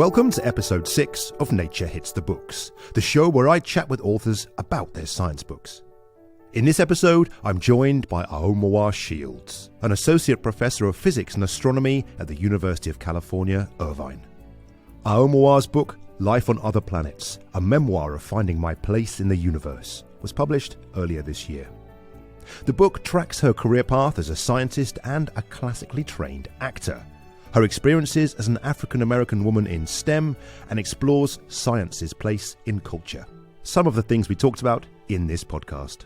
Welcome to episode 6 of Nature Hits the Books, the show where I chat with authors about their science books. In this episode, I'm joined by Aomawa Shields, an associate professor of physics and astronomy at the University of California, Irvine. Aomawa's book, Life on Other Planets, a memoir of finding my place in the universe, was published earlier this year. The book tracks her career path as a scientist and a classically trained actor, her experiences as an African-American woman in STEM, and explores science's place in culture. Some of the things we talked about in this podcast.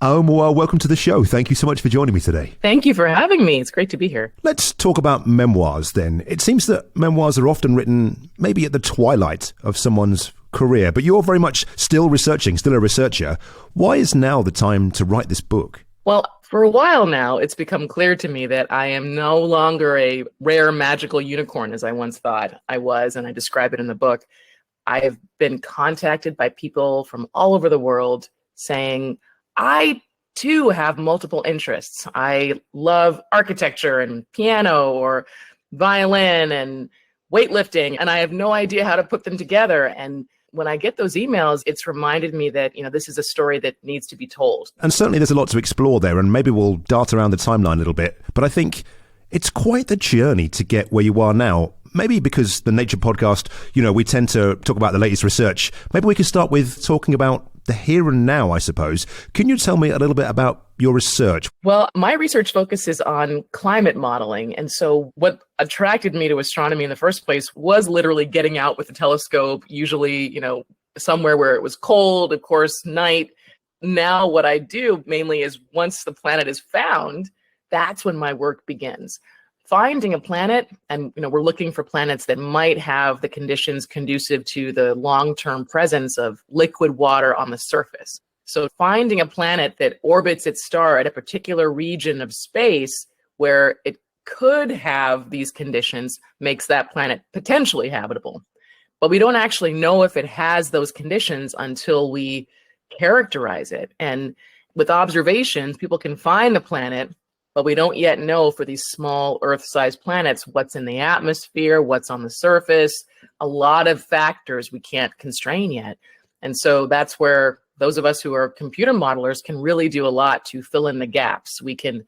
Aomawa, welcome to the show. Thank you so much for joining me today. Thank you for having me. It's great to be here. Let's talk about memoirs then. It seems that memoirs are often written maybe at the twilight of someone's career, but you're very much still researching, still a researcher. Why is now the time to write this book? Well, for a while now, it's become clear to me that I am no longer a rare magical unicorn as I once thought I was, and I describe it in the book. I have been contacted by people from all over the world saying, I too have multiple interests. I love architecture and piano or violin and weightlifting, and I have no idea how to put them together. And when I get those emails, it's reminded me that, this is a story that needs to be told. And certainly there's a lot to explore there, and maybe we'll dart around the timeline a little bit. But I think it's quite the journey to get where you are now. Maybe because the Nature podcast, we tend to talk about the latest research. Maybe we can start with talking about the here and now, I suppose. Can you tell me a little bit about your research? Well, my research focuses on climate modeling. And so what attracted me to astronomy in the first place was literally getting out with a telescope, usually, somewhere where it was cold, of course, night. Now what I do mainly is once the planet is found, that's when my work begins. Finding a planet, and we're looking for planets that might have the conditions conducive to the long-term presence of liquid water on the surface. So finding a planet that orbits its star at a particular region of space where it could have these conditions makes that planet potentially habitable. But we don't actually know if it has those conditions until we characterize it. And with observations, people can find the planet, but we don't yet know for these small Earth-sized planets what's in the atmosphere, what's on the surface, a lot of factors we can't constrain yet. And so that's where those of us who are computer modelers can really do a lot to fill in the gaps. We can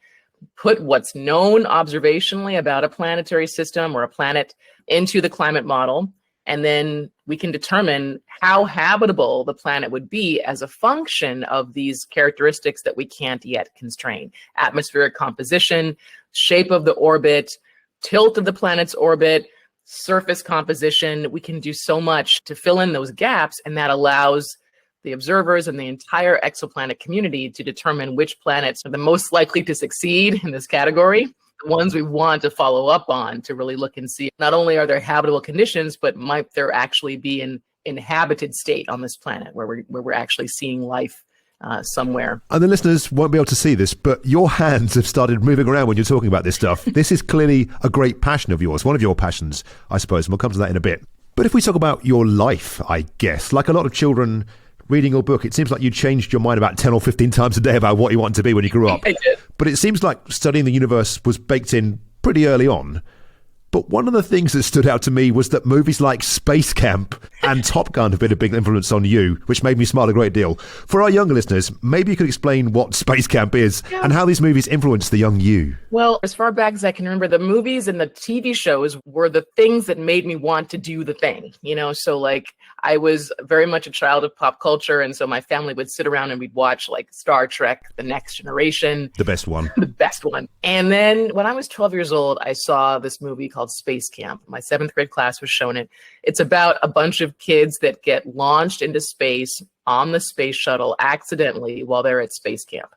put what's known observationally about a planetary system or a planet into the climate model, and then we can determine how habitable the planet would be as a function of these characteristics that we can't yet constrain. Atmospheric composition, shape of the orbit, tilt of the planet's orbit, surface composition. We can do so much to fill in those gaps, and that allows the observers and the entire exoplanet community to determine which planets are the most likely to succeed in this category. The ones we want to follow up on to really look and see not only are there habitable conditions, but might there actually be an inhabited state on this planet where we're actually seeing life somewhere. And the listeners won't be able to see this, but your hands have started moving around when you're talking about this stuff. This is clearly a great passion of yours, one of your passions, I suppose, and we'll come to that in a bit. But if we talk about your life, I guess, like a lot of children reading your book, it seems like you changed your mind about 10 or 15 times a day about what you wanted to be when you grew up. I did. But it seems like studying the universe was baked in pretty early on. But one of the things that stood out to me was that movies like Space Camp and Top Gun have been a big influence on you, which made me smile a great deal. For our younger listeners, maybe you could explain what Space Camp is and how these movies influence the young you. Well, as far back as I can remember, the movies and the TV shows were the things that made me want to do the thing, So like I was very much a child of pop culture. And so my family would sit around and we'd watch like Star Trek, The Next Generation. The best one. The best one. And then when I was 12 years old, I saw this movie called Space Camp. My 7th grade class was shown it. It's about a bunch of kids that get launched into space on the space shuttle accidentally while they're at space camp.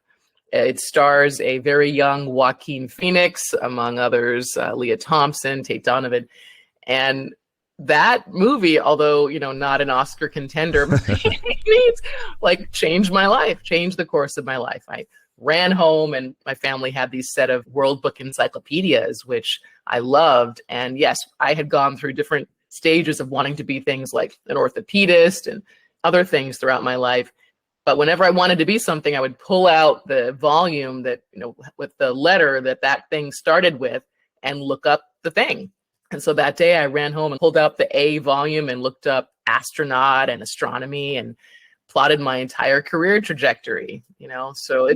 It stars a very young Joaquin Phoenix, among others, Leah Thompson, Tate Donovan. And that movie, although, not an Oscar contender, changed my life, changed the course of my life. I ran home and my family had these set of World Book encyclopedias, which I loved. And yes, I had gone through different stages of wanting to be things like an orthopedist and other things throughout my life. But whenever I wanted to be something, I would pull out the volume that, with the letter that thing started with and look up the thing. And so that day I ran home and pulled out the A volume and looked up astronaut and astronomy and plotted my entire career trajectory, So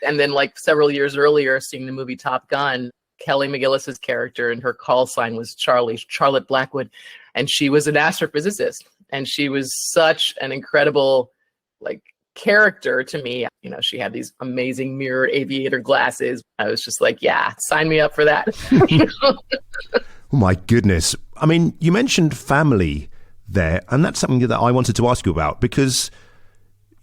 and then like several years earlier, seeing the movie Top Gun, Kelly McGillis's character and her call sign was Charlotte Blackwood. And she was an astrophysicist. And she was such an incredible, character to me. She had these amazing mirror aviator glasses. I was just like, yeah, sign me up for that. Oh my goodness. I mean, you mentioned family there, and that's something that I wanted to ask you about, because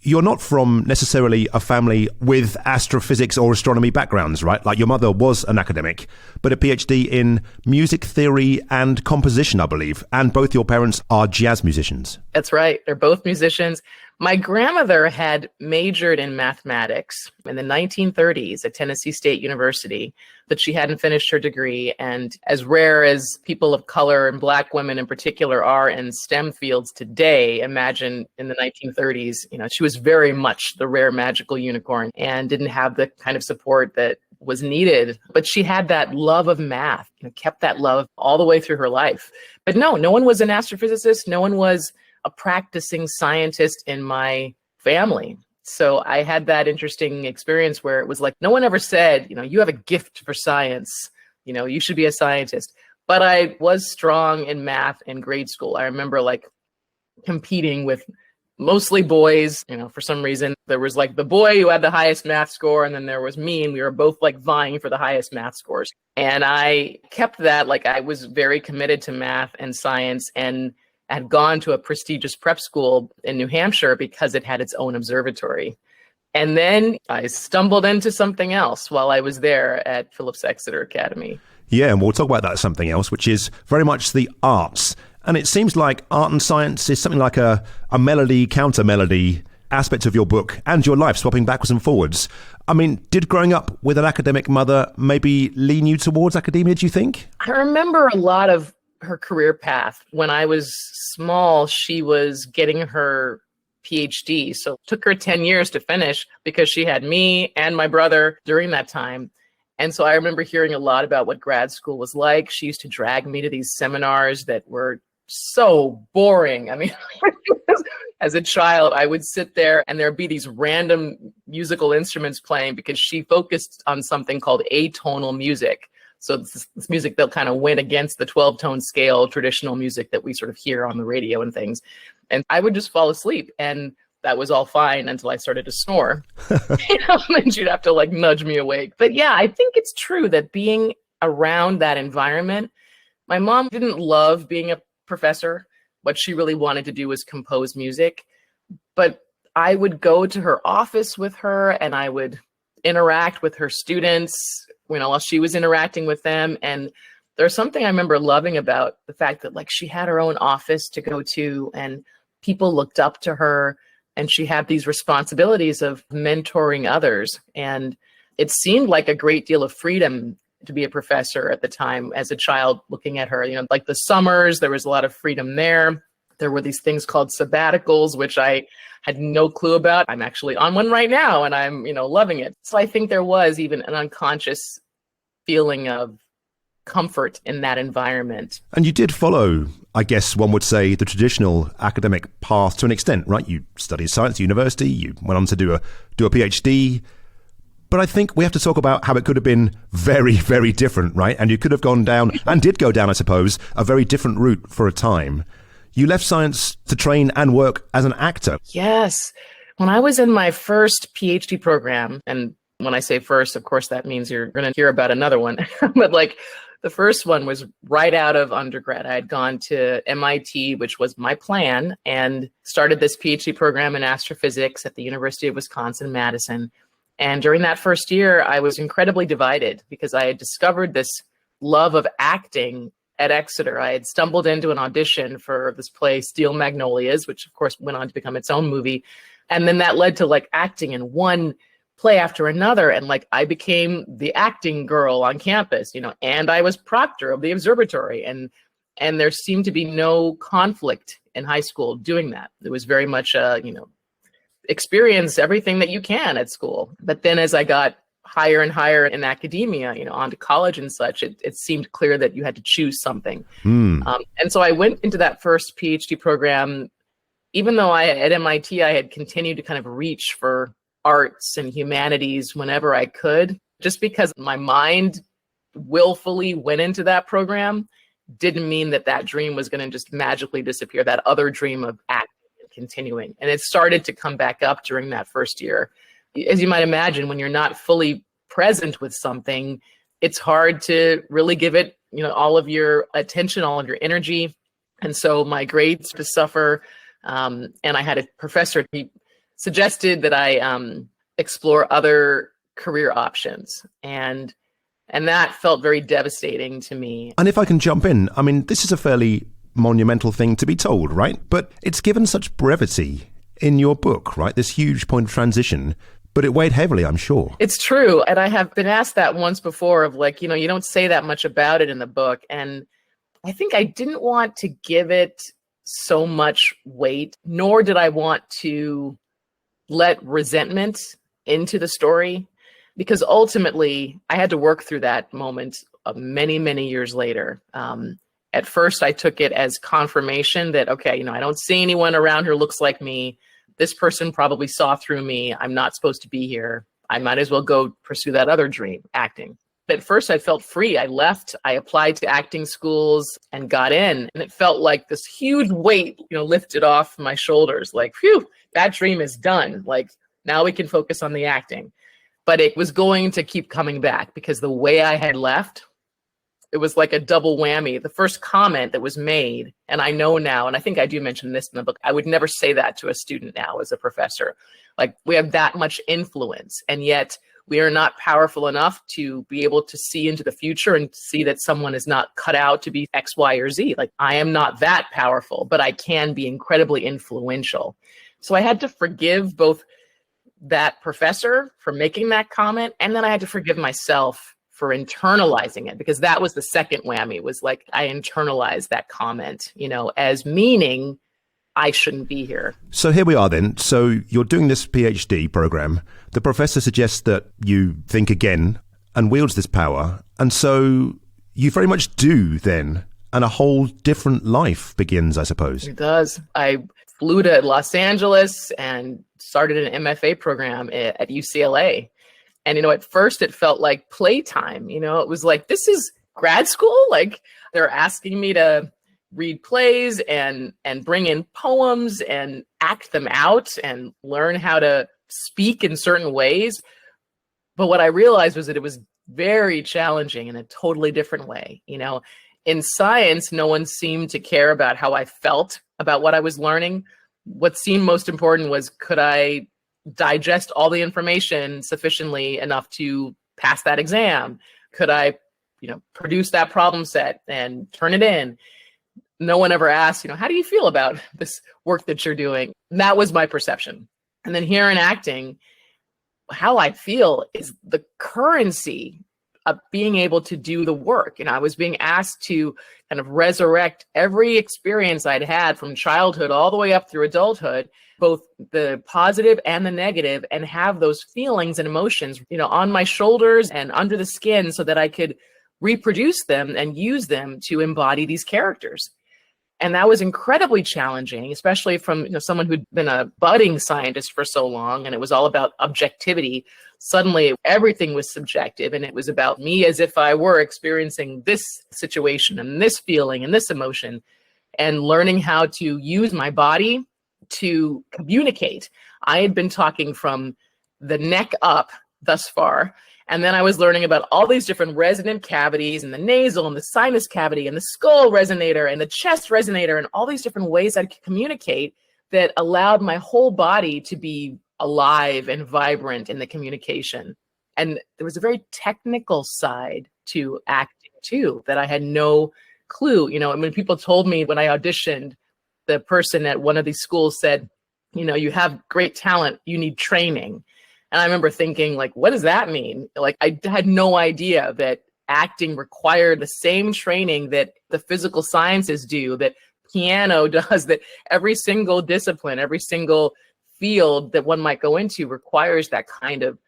you're not from necessarily a family with astrophysics or astronomy backgrounds, right? Like your mother was an academic, but a PhD in music theory and composition, I believe. And both your parents are jazz musicians. That's right. They're both musicians. My grandmother had majored in mathematics in the 1930s at Tennessee State University, but she hadn't finished her degree. And as rare as people of color and Black women in particular are in STEM fields today, imagine in the 1930s, she was very much the rare magical unicorn and didn't have the kind of support that was needed. But she had that love of math, kept that love all the way through her life. But no one was an astrophysicist. No one was a practicing scientist in my family. So I had that interesting experience where it was like, no one ever said, you have a gift for science, you should be a scientist. But I was strong in math in grade school. I remember competing with mostly boys, for some reason. There was the boy who had the highest math score, and then there was me, and we were both vying for the highest math scores. And I kept that, I was very committed to math and science, and had gone to a prestigious prep school in New Hampshire because it had its own observatory. And then I stumbled into something else while I was there at Phillips Exeter Academy. Yeah, and we'll talk about that something else, which is very much the arts. And it seems like art and science is something like a melody, counter-melody aspect of your book and your life, swapping backwards and forwards. I mean, did growing up with an academic mother maybe lean you towards academia, do you think? I remember a lot of her career path. When I was small, she was getting her PhD. So it took her 10 years to finish because she had me and my brother during that time. And so I remember hearing a lot about what grad school was like. She used to drag me to these seminars that were so boring. I mean, as a child, I would sit there and there'd be these random musical instruments playing because she focused on something called atonal music. So this music that kind of went against the 12-tone scale, traditional music that we sort of hear on the radio and things. And I would just fall asleep. And that was all fine until I started to snore. And she'd have to nudge me awake. But yeah, I think it's true that being around that environment, my mom didn't love being a professor. What she really wanted to do was compose music. But I would go to her office with her and I would interact with her students, while she was interacting with them. And there's something I remember loving about the fact that she had her own office to go to and people looked up to her and she had these responsibilities of mentoring others. And it seemed like a great deal of freedom to be a professor at the time as a child looking at her, the summers, there was a lot of freedom there. There were these things called sabbaticals, which I had no clue about. I'm actually on one right now and I'm, loving it. So I think there was even an unconscious feeling of comfort in that environment. And you did follow, I guess one would say, the traditional academic path to an extent, right? You studied science at university, you went on to do a PhD. But I think we have to talk about how it could have been very, very different, right? And you could have gone down, and did go down, I suppose, a very different route for a time. You left science to train and work as an actor. Yes. When I was in my first PhD program, and when I say first, of course, that means you're going to hear about another one. But the first one was right out of undergrad. I had gone to MIT, which was my plan, and started this PhD program in astrophysics at the University of Wisconsin-Madison. And during that first year, I was incredibly divided because I had discovered this love of acting at Exeter. I had stumbled into an audition for this play, Steel Magnolias, which of course went on to become its own movie. And then that led to acting in one play after another. And I became the acting girl on campus, and I was proctor of the observatory. And there seemed to be no conflict in high school doing that. It was very much experience everything that you can at school. But then as I got higher and higher in academia, on to college and such, it seemed clear that you had to choose something. And so I went into that first PhD program, even though at MIT, I had continued to kind of reach for arts and humanities whenever I could, just because my mind willfully went into that program didn't mean that dream was going to just magically disappear, that other dream of acting and continuing. And it started to come back up during that first year. As you might imagine, when you're not fully present with something, it's hard to really give it, all of your attention, all of your energy. And so my grades to suffer. And I had a professor, he suggested that I explore other career options. And that felt very devastating to me. And if I can jump in, I mean, this is a fairly monumental thing to be told, right? But it's given such brevity in your book, right? This huge point of transition, but it weighed heavily, I'm sure. It's true. And I have been asked that once before of like, you don't say that much about it in the book. And I think I didn't want to give it so much weight, nor did I want to let resentment into the story, because ultimately I had to work through that moment many, many years later. At first, I took it as confirmation that, okay, I don't see anyone around who looks like me. This person probably saw through me. I'm not supposed to be here. I might as well go pursue that other dream, acting. At first, I felt free. I left. I applied to acting schools and got in. And it felt like this huge weight, lifted off my shoulders. Like, phew, that dream is done. Like, now we can focus on the acting. But it was going to keep coming back because the way I had left, it was like a double whammy. The first comment that was made, and I know now, and I think I do mention this in the book, I would never say that to a student now as a professor. Like, we have that much influence, and yet we are not powerful enough to be able to see into the future and see that someone is not cut out to be X, Y, or Z. Like, I am not that powerful, but I can be incredibly influential. So I had to forgive both that professor for making that comment, and then I had to forgive myself for internalizing it, because that was the second whammy, was like I internalized that comment, as meaning I shouldn't be here. So here we are then. So you're doing this PhD program. The professor suggests that you think again and wields this power. And so you very much do then, and a whole different life begins, I suppose. It does. I flew to Los Angeles and started an MFA program at UCLA. And, at first it felt like playtime. It was like, this is grad school. Like, they're asking me to read plays and bring in poems and act them out and learn how to speak in certain ways. But what I realized was that it was very challenging in a totally different way. In science, no one seemed to care about how I felt about what I was learning. What seemed most important was, could I digest all the information sufficiently enough to pass that exam? Could I, produce that problem set and turn it in? No one ever asked, how do you feel about this work that you're doing? And that was my perception. And then here in acting, how I feel is the currency of being able to do the work. I was being asked to kind of resurrect every experience I'd had from childhood all the way up through adulthood, both the positive and the negative, and have those feelings and emotions, on my shoulders and under the skin, so that I could reproduce them and use them to embody these characters. And that was incredibly challenging, especially from someone who'd been a budding scientist for so long, and it was all about objectivity. Suddenly, everything was subjective, and it was about me as if I were experiencing this situation and this feeling and this emotion, and learning how to use my body to communicate. I had been talking from the neck up thus far, and then I was learning about all these different resonant cavities, and the nasal and the sinus cavity and the skull resonator and the chest resonator, and all these different ways I could communicate that allowed my whole body to be alive and vibrant in the communication. And there was a very technical side to acting too that I had no clue. And when people told me when I auditioned, the person at one of these schools said, you have great talent, you need training. And I remember thinking, like, what does that mean? Like, I had no idea that acting required the same training that the physical sciences do, that piano does, that every single discipline, every single field that one might go into requires that kind of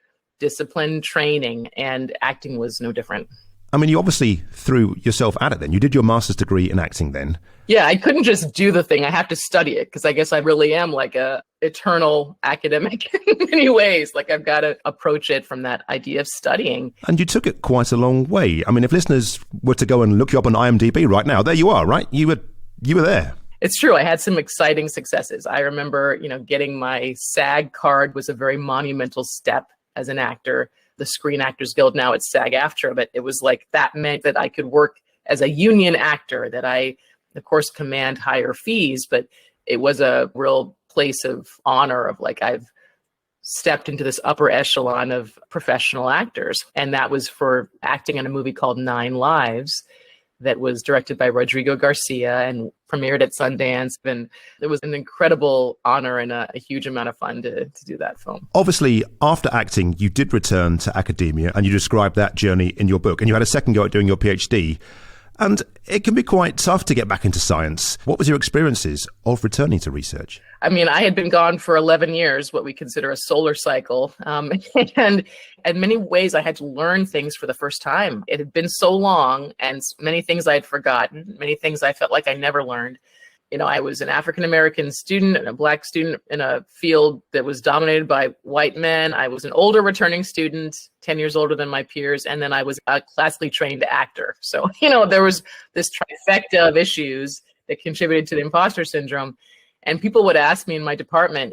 discipline training, and acting was no different. I mean, you obviously threw yourself at it then. You did your master's degree in acting then. Yeah, I couldn't just do the thing. I have to study it, because I guess I really am like a eternal academic in many ways. Like, I've got to approach it from that idea of studying. And you took it quite a long way. I mean, if listeners were to go and look you up on IMDb right now, there you are, right? You were there. It's true. I had some exciting successes. I remember, getting my SAG card was a very monumental step as an actor. The Screen Actors Guild, now it's SAG-AFTRA, but it was like that meant that I could work as a union actor, that I, of course, command higher fees, but it was a real place of honor of like, I've stepped into this upper echelon of professional actors. And that was for acting in a movie called 9 Lives that was directed by Rodrigo Garcia and premiered at Sundance. And it was an incredible honor and a huge amount of fun to do that film. Obviously, after acting, you did return to academia, and you described that journey in your book. And you had a second go at doing your PhD. And it can be quite tough to get back into science. What was your experiences of returning to research? I mean, I had been gone for 11 years, what we consider a solar cycle. And in many ways, I had to learn things for the first time. It had been so long, and many things I had forgotten, many things I felt like I never learned. I was an African-American student and a Black student in a field that was dominated by white men. I was an older returning student, 10 years older than my peers. And then I was a classically trained actor. So, there was this trifecta of issues that contributed to the imposter syndrome. And people would ask me in my department,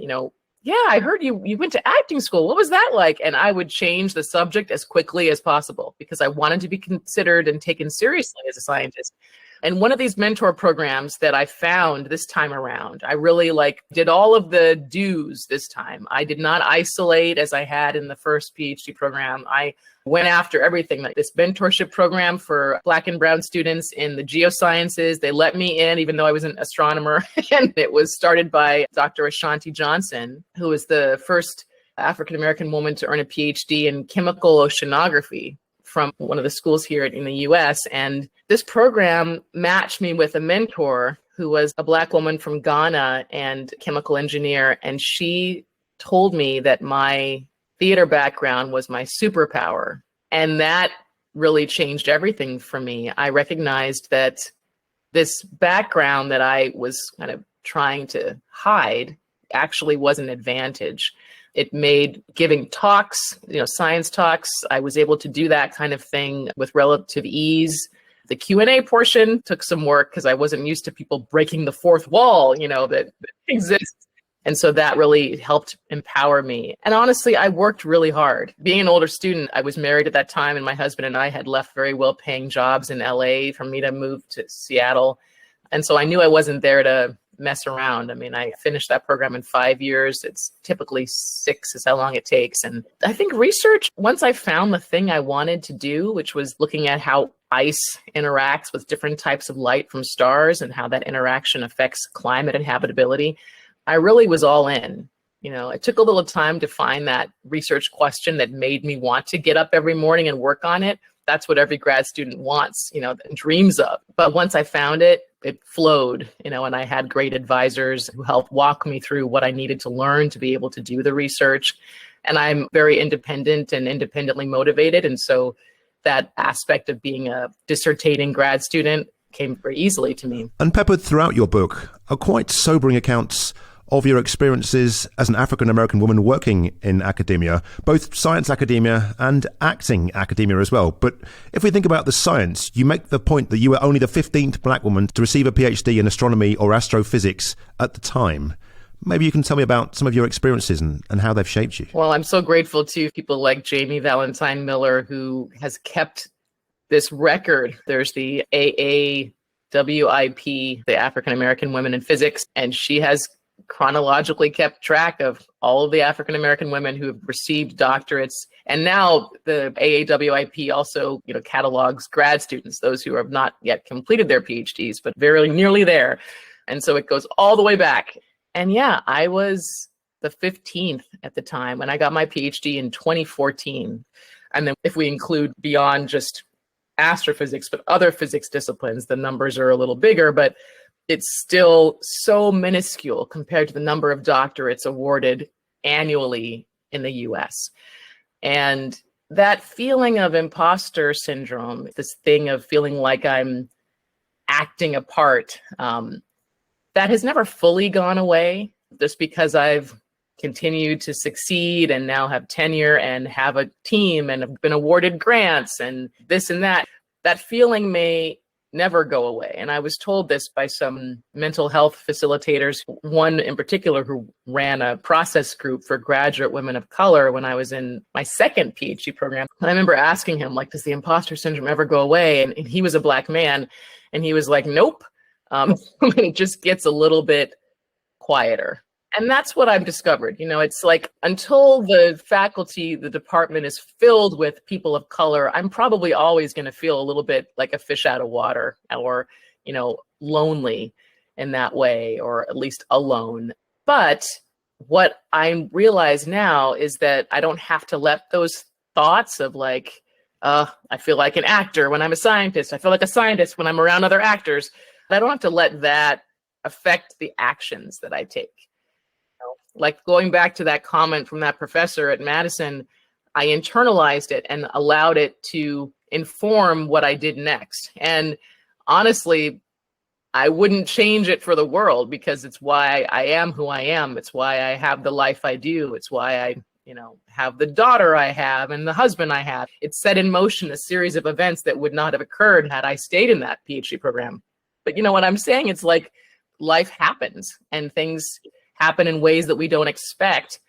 yeah, I heard you went to acting school. What was that like? And I would change the subject as quickly as possible, because I wanted to be considered and taken seriously as a scientist. And one of these mentor programs that I found this time around, I really did all of the do's this time. I did not isolate as I had in the first PhD program. I went after everything, like this mentorship program for Black and brown students in the geosciences. They let me in, even though I was an astronomer. And it was started by Dr. Ashanti Johnson, who was the first African-American woman to earn a PhD in chemical oceanography from one of the schools here in the US. And this program matched me with a mentor who was a Black woman from Ghana and chemical engineer. And she told me that my theater background was my superpower. And that really changed everything for me. I recognized that this background that I was kind of trying to hide actually was an advantage. It made giving talks, science talks, I was able to do that kind of thing with relative ease. The Q&A portion took some work, because I wasn't used to people breaking the fourth wall, that exists. And so that really helped empower me. And honestly, I worked really hard. Being an older student, I was married at that time, and my husband and I had left very well-paying jobs in LA for me to move to Seattle. And so I knew I wasn't there to mess around. I mean, I finished that program in 5 years. It's typically 6 is how long it takes. And I think research, once I found the thing I wanted to do, which was looking at how ice interacts with different types of light from stars and how that interaction affects climate and habitability, I really was all in. It took a little time to find that research question that made me want to get up every morning and work on it. That's what every grad student wants, and dreams of. But once I found it, it flowed, and I had great advisors who helped walk me through what I needed to learn to be able to do the research. And I'm very independent and independently motivated. And so that aspect of being a dissertating grad student came very easily to me. And peppered throughout your book are quite sobering accounts of your experiences as an African-American woman working in academia, both science academia and acting academia as well. But if we think about the science, you make the point that you were only the 15th Black woman to receive a PhD in astronomy or astrophysics at the time. Maybe you can tell me about some of your experiences and how they've shaped you. Well, I'm so grateful to people like Jamie Valentine Miller, who has kept this record. There's the AAWIP, the African American Women in Physics, and she has chronologically kept track of all of the African American women who have received doctorates. And now the AAWIP also, catalogs grad students, those who have not yet completed their PhDs, but very nearly there. And so it goes all the way back. And yeah, I was the 15th at the time when I got my PhD in 2014. And then if we include beyond just astrophysics, but other physics disciplines, the numbers are a little bigger. But it's still so minuscule compared to the number of doctorates awarded annually in the US. And that feeling of imposter syndrome, this thing of feeling like I'm acting a part, that has never fully gone away, just because I've continued to succeed and now have tenure and have a team and have been awarded grants and this and that. That feeling may never go away. And I was told this by some mental health facilitators, one in particular who ran a process group for graduate women of color when I was in my second PhD program. And I remember asking him, like, does the imposter syndrome ever go away? And he was a Black man. And he was like, nope. It just gets a little bit quieter. And that's what I've discovered. It's like, until the faculty, the department is filled with people of color, I'm probably always going to feel a little bit like a fish out of water, or, lonely in that way, or at least alone. But what I realize now is that I don't have to let those thoughts of like, I feel like an actor when I'm a scientist. I feel like a scientist when I'm around other actors. I don't have to let that affect the actions that I take. Like, going back to that comment from that professor at Madison, I internalized it and allowed it to inform what I did next. And honestly, I wouldn't change it for the world, because it's why I am who I am. It's why I have the life I do. It's why I, have the daughter I have and the husband I have. It set in motion a series of events that would not have occurred had I stayed in that PhD program. But what I'm saying, it's like life happens and things happen in ways that we don't expect.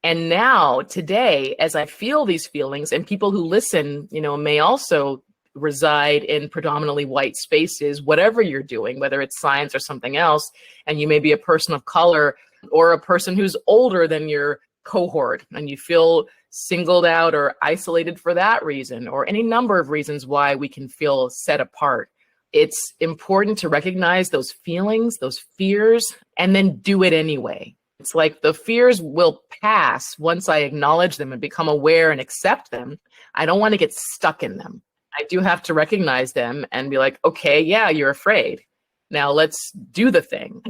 And now, today, as I feel these feelings, and people who listen, may also reside in predominantly white spaces, whatever you're doing, whether it's science or something else, and you may be a person of color or a person who's older than your cohort, and you feel singled out or isolated for that reason, or any number of reasons why we can feel set apart. It's important to recognize those feelings, those fears, and then do it anyway. It's like the fears will pass once I acknowledge them and become aware and accept them. I don't want to get stuck in them. I do have to recognize them and be like, okay, yeah, you're afraid. Now let's do the thing.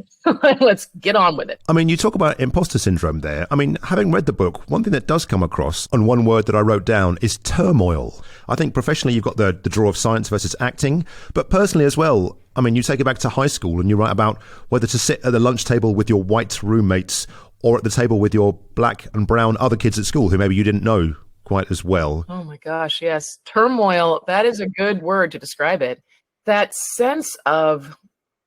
Let's get on with it. I mean, you talk about imposter syndrome there. I mean, having read the book, one thing that does come across, and one word that I wrote down, is turmoil. I think professionally you've got the draw of science versus acting, but personally as well, I mean, you take it back to high school and you write about whether to sit at the lunch table with your white roommates or at the table with your black and brown other kids at school who maybe you didn't know quite as well. Oh my gosh, yes. Turmoil, that is a good word to describe it. That sense of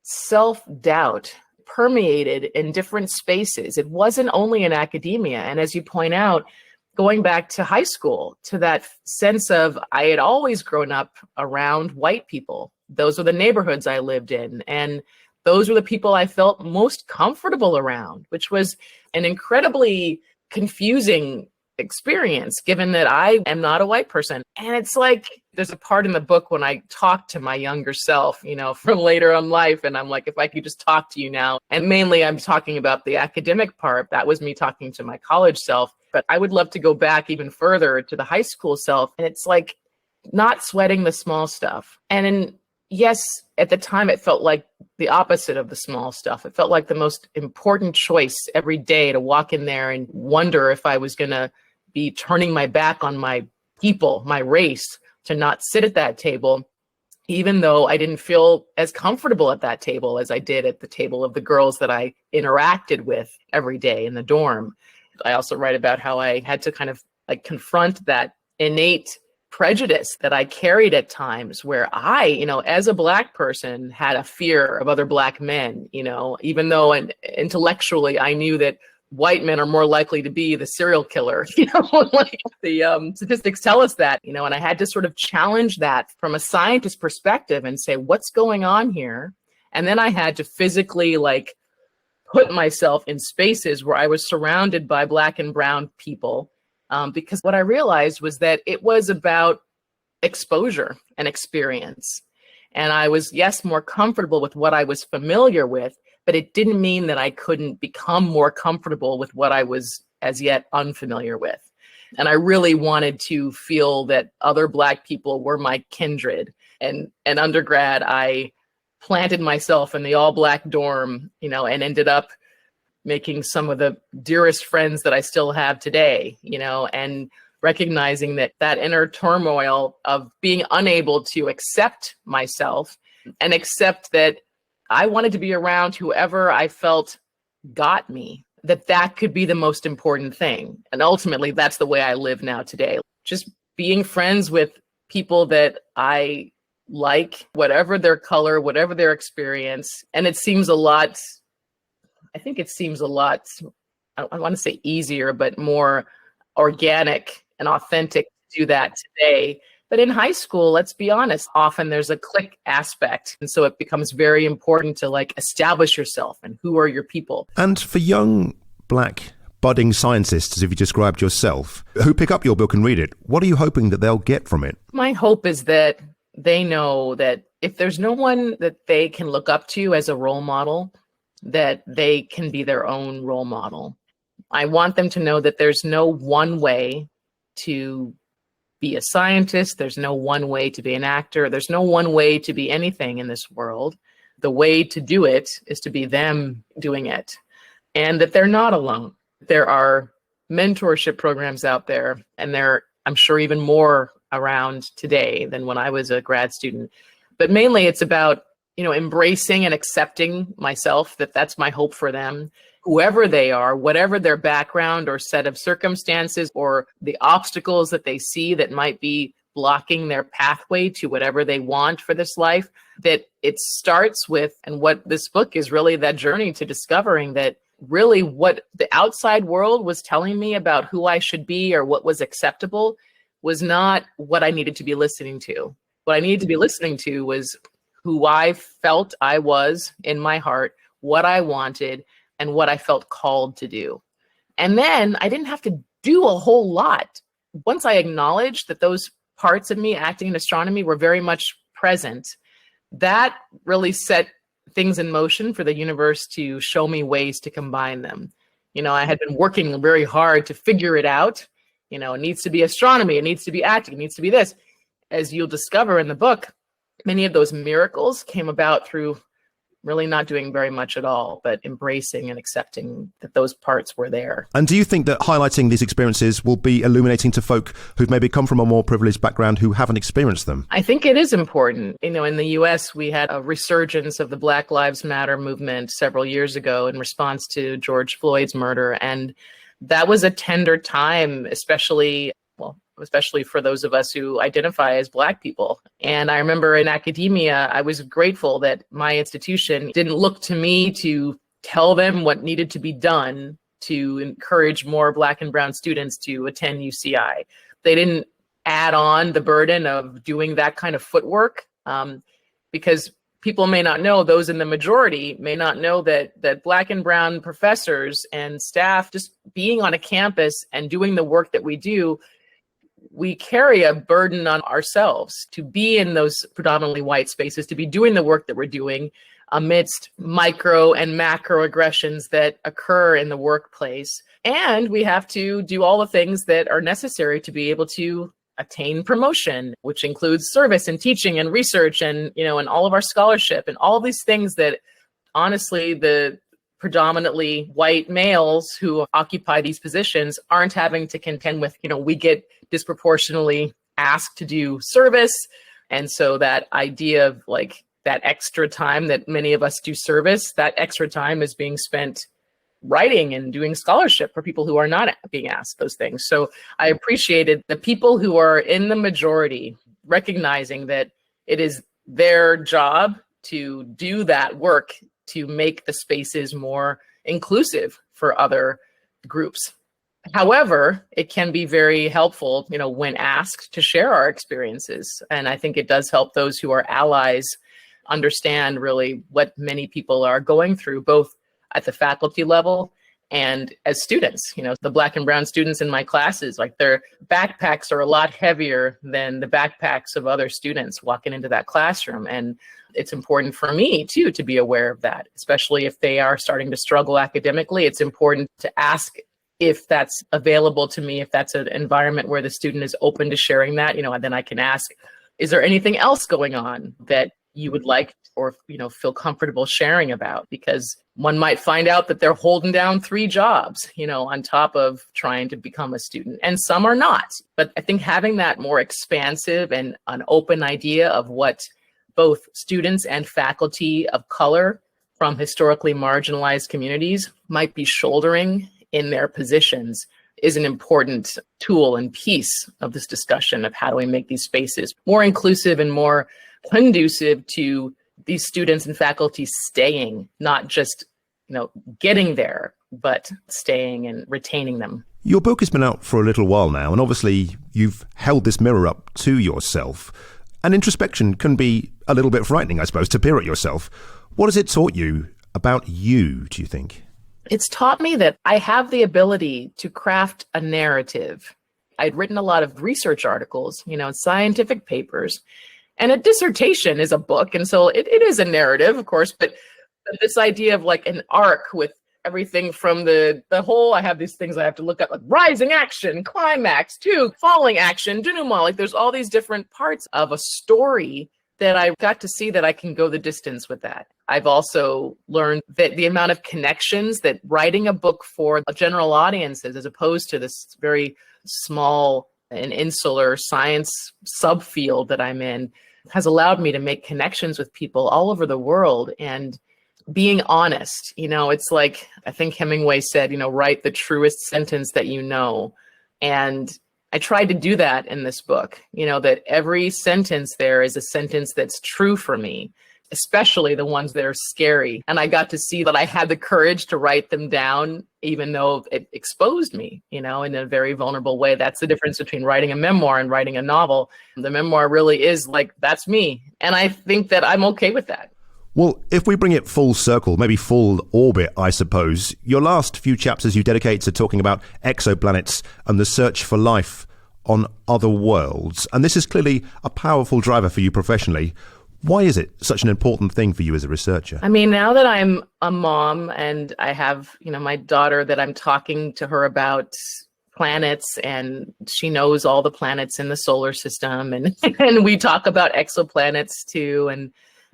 self-doubt permeated in different spaces. It wasn't only in academia. And as you point out, going back to high school, to that sense of, I had always grown up around white people. Those were the neighborhoods I lived in. And those were the people I felt most comfortable around, which was an incredibly confusing experience, given that I am not a white person. And it's like, there's a part in the book when I talk to my younger self, from later on life. And I'm like, if I could just talk to you now. And mainly I'm talking about the academic part. That was me talking to my college self. But I would love to go back even further to the high school self. And it's like not sweating the small stuff. Yes, at the time, it felt like the opposite of the small stuff. It felt like the most important choice every day, to walk in there and wonder if I was going to be turning my back on my people, my race, to not sit at that table, even though I didn't feel as comfortable at that table as I did at the table of the girls that I interacted with every day in the dorm. I also write about how I had to kind of like confront that innate prejudice that I carried at times, where I, as a Black person, had a fear of other Black men, even though intellectually I knew that white men are more likely to be the serial killer, like the statistics tell us that, and I had to sort of challenge that from a scientist perspective and say, what's going on here? And then I had to physically put myself in spaces where I was surrounded by Black and brown people. Because what I realized was that it was about exposure and experience. And I was, yes, more comfortable with what I was familiar with, but it didn't mean that I couldn't become more comfortable with what I was as yet unfamiliar with. And I really wanted to feel that other Black people were my kindred. And in undergrad, I planted myself in the all black dorm, and ended up making some of the dearest friends that I still have today, and recognizing that inner turmoil of being unable to accept myself and accept that I wanted to be around whoever I felt got me, that could be the most important thing. And ultimately, that's the way I live now today. Just being friends with people that I like, whatever their color, whatever their experience. And it seems a lot, I want to say easier, but more organic and authentic to do that today. But in high school, let's be honest, often there's a clique aspect. And so it becomes very important to establish yourself and who are your people. And for young Black budding scientists, as if you described yourself, who pick up your book and read it, what are you hoping that they'll get from it? My hope is that they know that if there's no one that they can look up to as a role model, that they can be their own role model. I want them to know that there's no one way to be a scientist. There's no one way to be an actor. There's no one way to be anything in this world. The way to do it is to be them doing it, and that they're not alone. There are mentorship programs out there, and I'm sure even more around today than when I was a grad student. But mainly it's about, embracing and accepting myself, that's my hope for them. Whoever they are, whatever their background or set of circumstances or the obstacles that they see that might be blocking their pathway to whatever they want for this life, that it starts with, and what this book is really that journey to discovering that really what the outside world was telling me about who I should be or what was acceptable was not what I needed to be listening to. What I needed to be listening to was who I felt I was in my heart, what I wanted, and what I felt called to do. And then I didn't have to do a whole lot. Once I acknowledged that those parts of me acting in astronomy were very much present, that really set things in motion for the universe to show me ways to combine them. I had been working very hard to figure it out. It needs to be astronomy, it needs to be acting, it needs to be this. As you'll discover in the book, many of those miracles came about through really not doing very much at all, but embracing and accepting that those parts were there. And do you think that highlighting these experiences will be illuminating to folk who've maybe come from a more privileged background who haven't experienced them? I think it is important. In the US, we had a resurgence of the Black Lives Matter movement several years ago in response to George Floyd's murder. And that was a tender time, especially for those of us who identify as Black people. And I remember in academia, I was grateful that my institution didn't look to me to tell them what needed to be done to encourage more Black and brown students to attend UCI. They didn't add on the burden of doing that kind of footwork, because people may not know, those in the majority may not know that Black and brown professors and staff just being on a campus and doing the work that we do, we carry a burden on ourselves to be in those predominantly white spaces, to be doing the work that we're doing amidst micro and macro aggressions that occur in the workplace. And we have to do all the things that are necessary to be able to attain promotion, which includes service and teaching and research and, and all of our scholarship and all these things that honestly, the predominantly white males who occupy these positions aren't having to contend with. We get disproportionately asked to do service. And so that idea of that extra time that many of us do service, that extra time is being spent writing and doing scholarship for people who are not being asked those things. So I appreciated the people who are in the majority recognizing that it is their job to do that work to make the spaces more inclusive for other groups. However, it can be very helpful, when asked to share our experiences. And I think it does help those who are allies understand really what many people are going through, both at the faculty level and as students. The Black and brown students in my classes, their backpacks are a lot heavier than the backpacks of other students walking into that classroom. And it's important for me too to be aware of that, especially if they are starting to struggle academically. It's important to ask if that's available to me, if that's an environment where the student is open to sharing that, and then I can ask, is there anything else going on that you would like or, feel comfortable sharing about, because one might find out that they're holding down 3 jobs, on top of trying to become a student, and some are not. But I think having that more expansive and an open idea of what both students and faculty of color from historically marginalized communities might be shouldering in their positions is an important tool and piece of this discussion of how do we make these spaces more inclusive and more conducive to these students and faculty staying, not just, getting there, but staying and retaining them. Your book has been out for a little while now, and obviously you've held this mirror up to yourself. And introspection can be a little bit frightening, I suppose, to peer at yourself. What has it taught you about you, do you think? It's taught me that I have the ability to craft a narrative. I'd written a lot of research articles, scientific papers, and a dissertation is a book. And so it is a narrative, of course, but this idea of like an arc with everything from the whole, I have these things I have to look up, like rising action, climax, falling action, denouement. Like there's all these different parts of a story that I got to see that I can go the distance with that. I've also learned that the amount of connections that writing a book for general audiences, as opposed to this very small and insular science subfield that I'm in, has allowed me to make connections with people all over the world. And being honest, it's like, I think Hemingway said, write the truest sentence that you know. And I tried to do that in this book, that every sentence there is a sentence that's true for me, especially the ones that are scary. And I got to see that I had the courage to write them down, even though it exposed me, in a very vulnerable way. That's the difference between writing a memoir and writing a novel. The memoir really is like, that's me. And I think that I'm okay with that. Well, if we bring it full circle, maybe full orbit, I suppose, your last few chapters you dedicate to talking about exoplanets and the search for life on other worlds. And this is clearly a powerful driver for you professionally. Why is it such an important thing for you as a researcher? I mean, now that I'm a mom and I have, my daughter that I'm talking to her about planets, and she knows all the planets in the solar system, and we talk about exoplanets too. And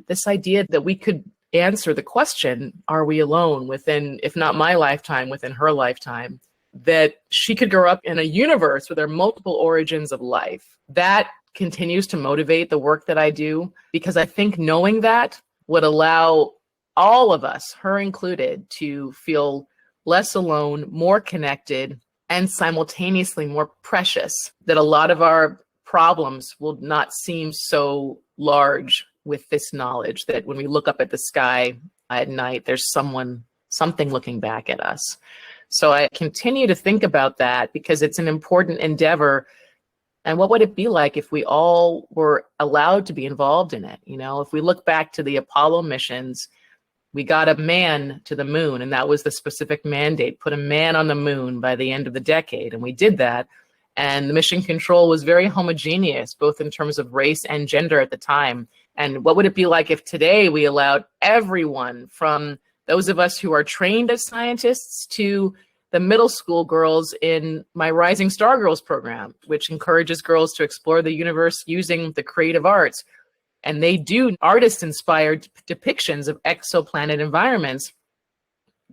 this idea that we could answer the question, are we alone, within, if not my lifetime, within her lifetime, that she could grow up in a universe where there are multiple origins of life. That continues to motivate the work that I do, because I think knowing that would allow all of us, her included, to feel less alone, more connected, and simultaneously more precious, that a lot of our problems will not seem so large with this knowledge that when we look up at the sky at night, there's something looking back at us. So I continue to think about that because it's an important endeavor. And what would it be like if we all were allowed to be involved in it? If we look back to the Apollo missions, we got a man to the moon, and that was the specific mandate, put a man on the moon by the end of the decade. And we did that. And the mission control was very homogeneous, both in terms of race and gender at the time. And what would it be like if today we allowed everyone, from those of us who are trained as scientists to the middle school girls in my Rising Star Girls program, which encourages girls to explore the universe using the creative arts. And they do artist-inspired depictions of exoplanet environments.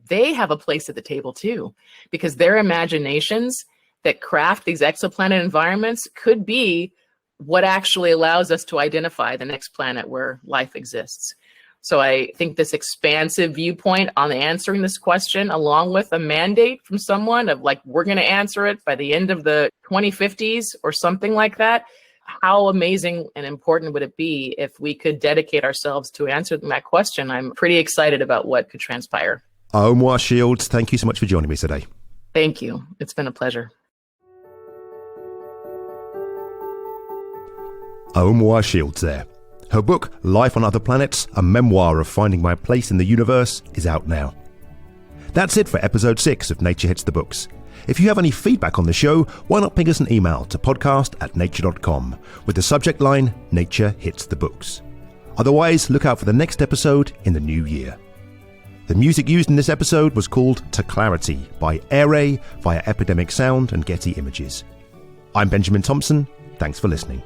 They have a place at the table too, because their imaginations that craft these exoplanet environments could be what actually allows us to identify the next planet where life exists. So I think this expansive viewpoint on answering this question, along with a mandate from someone of like, we're going to answer it by the end of the 2050s or something like that. How amazing and important would it be if we could dedicate ourselves to answering that question? I'm pretty excited about what could transpire. Aomawa Shields, thank you so much for joining me today. Thank you. It's been a pleasure. Aomawa Shields there. Her book, Life on Other Planets, a memoir of finding my place in the universe, is out now. That's it for episode 6 of Nature Hits the Books. If you have any feedback on the show, why not ping us an email to podcast@nature.com with the subject line, Nature Hits the Books. Otherwise, look out for the next episode in the new year. The music used in this episode was called To Clarity by Air Ray via Epidemic Sound and Getty Images. I'm Benjamin Thompson. Thanks for listening.